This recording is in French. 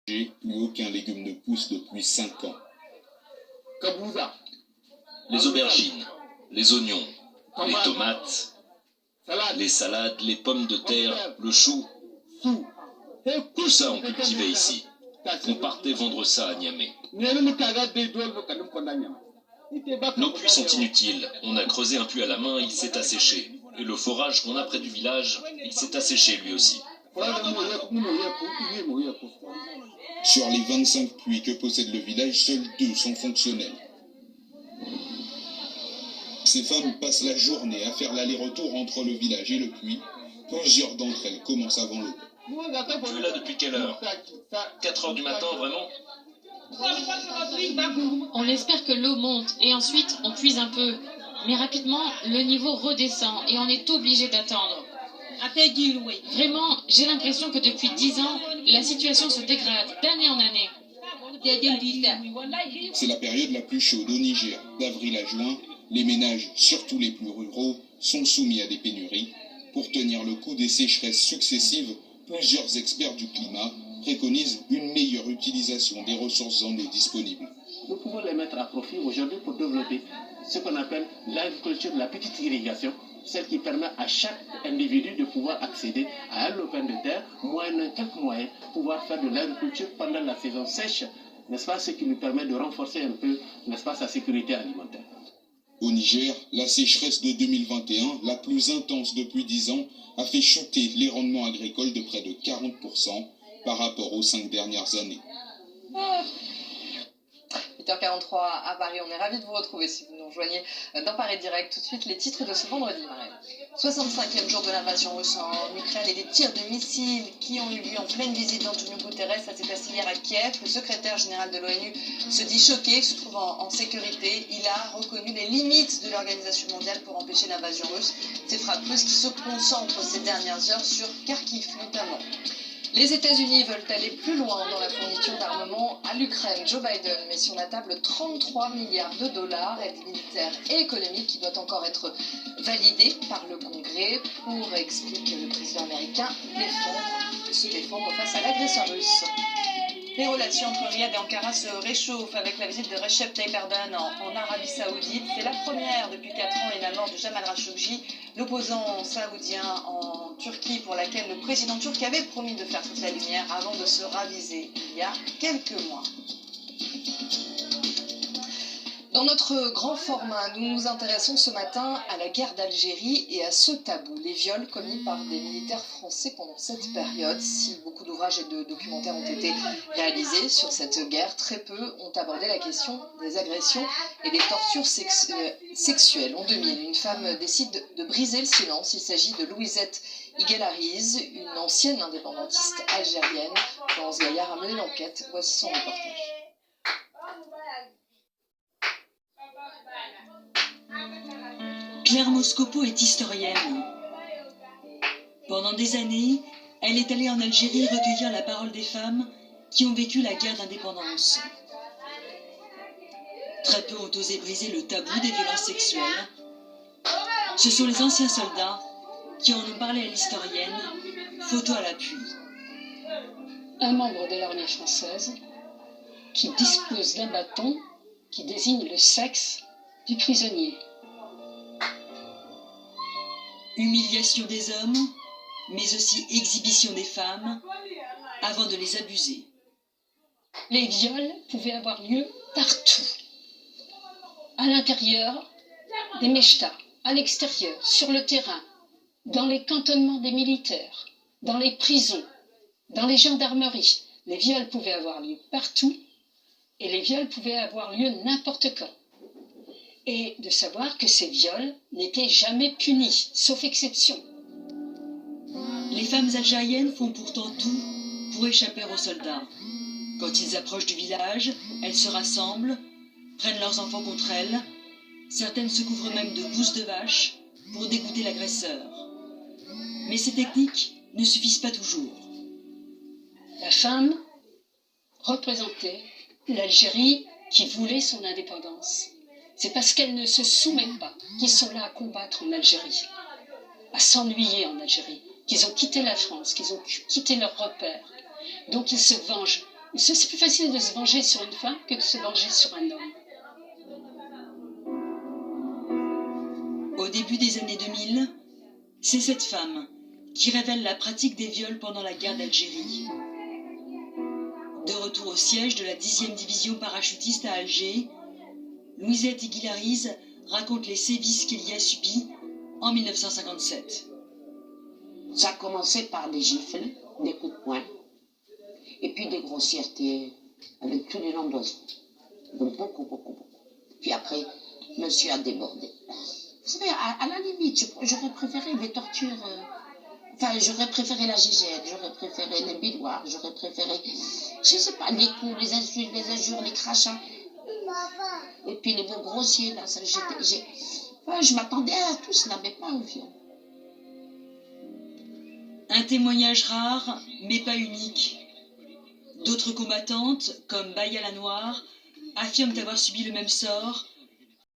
Plus aucun légume ne pousse depuis 5 ans. Les aubergines, les oignons, les tomates, les salades, les pommes de terre, le chou, tout ça on cultivait ici. On partait vendre ça à Niamey. Nos puits sont inutiles. On a creusé un puits à la main, il s'est asséché. Et le forage qu'on a près du village, il s'est asséché lui aussi. Sur les 25 puits que possède le village, seuls 2 sont fonctionnels. Ces femmes passent la journée à faire l'aller-retour entre le village et le puits. Plusieurs d'entre elles commencent avant l'aube. Tu es là depuis quelle heure? 4 heures du matin, vraiment? On espère que l'eau monte et ensuite on puise un peu. Mais rapidement, le niveau redescend et on est obligé d'attendre. Vraiment, j'ai l'impression que depuis 10 ans, la situation se dégrade d'année en année. C'est la période la plus chaude au Niger. D'avril à juin, les ménages, surtout les plus ruraux, sont soumis à des pénuries. Pour tenir le coup des sécheresses successives, plusieurs experts du climat préconisent une meilleure utilisation des ressources en eau disponibles. Nous pouvons les mettre à profit aujourd'hui pour développer ce qu'on appelle l'agriculture de la petite irrigation, celle qui permet à chaque individu de pouvoir accéder à un lopin de terre, moyennant quelques moyens, pouvoir faire de l'agriculture pendant la saison sèche, n'est-ce pas, ce qui nous permet de renforcer un peu, n'est-ce pas, sa sécurité alimentaire. Au Niger, la sécheresse de 2021, la plus intense depuis 10 ans, a fait chuter les rendements agricoles de près de 40% par rapport aux 5 dernières années. 8h43 à Paris, on est ravis de vous retrouver si vous nous rejoignez dans Paris Direct. Tout de suite, les titres de ce vendredi, Marine. 65e jour de l'invasion russe en Ukraine et des tirs de missiles qui ont eu lieu en pleine visite d'Antonio Guterres. Ça s'est passé hier à Kiev. Le secrétaire général de l'ONU se dit choqué, se trouve en sécurité. Il a reconnu les limites de l'Organisation mondiale pour empêcher l'invasion russe. Ces frappes russes qui se concentrent ces dernières heures sur Kharkiv notamment. Les États-Unis veulent aller plus loin dans la fourniture d'armement à l'Ukraine. Joe Biden met sur la table 33 milliards de dollars, aide militaire et économique qui doit encore être validée par le Congrès pour, explique le président américain, se défendre face à l'agresseur russe. Les relations entre Riyad et Ankara se réchauffent avec la visite de Recep Tayyip Erdogan en Arabie Saoudite. C'est la première depuis 4 ans et la mort de Jamal Khashoggi, l'opposant saoudien en Turquie pour laquelle le président turc avait promis de faire toute la lumière avant de se raviser il y a quelques mois. Dans notre grand format, nous nous intéressons ce matin à la guerre d'Algérie et à ce tabou, les viols commis par des militaires français pendant cette période. Si beaucoup d'ouvrages et de documentaires ont été réalisés sur cette guerre, très peu ont abordé la question des agressions et des tortures sexuelles. En 2000, une femme décide de briser le silence. Il s'agit de Louisette Higuel-Ariz, une ancienne indépendantiste algérienne. Florence Gaillard a mené l'enquête. Voici son reportage. Claire Moscopo est historienne. Pendant des années, elle est allée en Algérie recueillir la parole des femmes qui ont vécu la guerre d'indépendance. Très peu ont osé briser le tabou des violences sexuelles. Ce sont les anciens soldats qui en ont parlé à l'historienne, photo à l'appui. Un membre de l'armée française qui dispose d'un bâton qui désigne le sexe du prisonnier. Humiliation des hommes, mais aussi exhibition des femmes, avant de les abuser. Les viols pouvaient avoir lieu partout. À l'intérieur des mechtas, à l'extérieur, sur le terrain, dans les cantonnements des militaires, dans les prisons, dans les gendarmeries. Les viols pouvaient avoir lieu partout et les viols pouvaient avoir lieu n'importe quand. Et de savoir que ces viols n'étaient jamais punis, sauf exception. Les femmes algériennes font pourtant tout pour échapper aux soldats. Quand ils approchent du village, elles se rassemblent, prennent leurs enfants contre elles. Certaines se couvrent même de bousses de vache pour dégoûter l'agresseur. Mais ces techniques ne suffisent pas toujours. La femme représentait l'Algérie qui voulait son indépendance. C'est parce qu'elles ne se soumettent pas qu'ils sont là à combattre en Algérie, à s'ennuyer en Algérie, qu'ils ont quitté la France, qu'ils ont quitté leurs repères. Donc ils se vengent C'est plus facile de se venger sur une femme que de se venger sur un homme. Au début des années 2000, c'est cette femme qui révèle la pratique des viols pendant la guerre d'Algérie. De retour au siège de la 10e division parachutiste à Alger, Louisette Iguilariz raconte les sévices qu'elle y a subis en 1957. Ça a commencé par des gifles, des coups de poing, et puis des grossièretés avec tous les noms d'oiseaux. Donc beaucoup. Puis après, monsieur a débordé. Vous savez, à la limite, j'aurais préféré les tortures. J'aurais préféré la gigette, j'aurais préféré les bidoirs, j'aurais préféré, je sais pas, les coups, les insultes, les injures, les crachats. Et puis les mots grossiers, là, je m'attendais à tout cela, mais pas au viol. Un témoignage rare, mais pas unique. D'autres combattantes, comme Baya la Noire, affirment avoir subi le même sort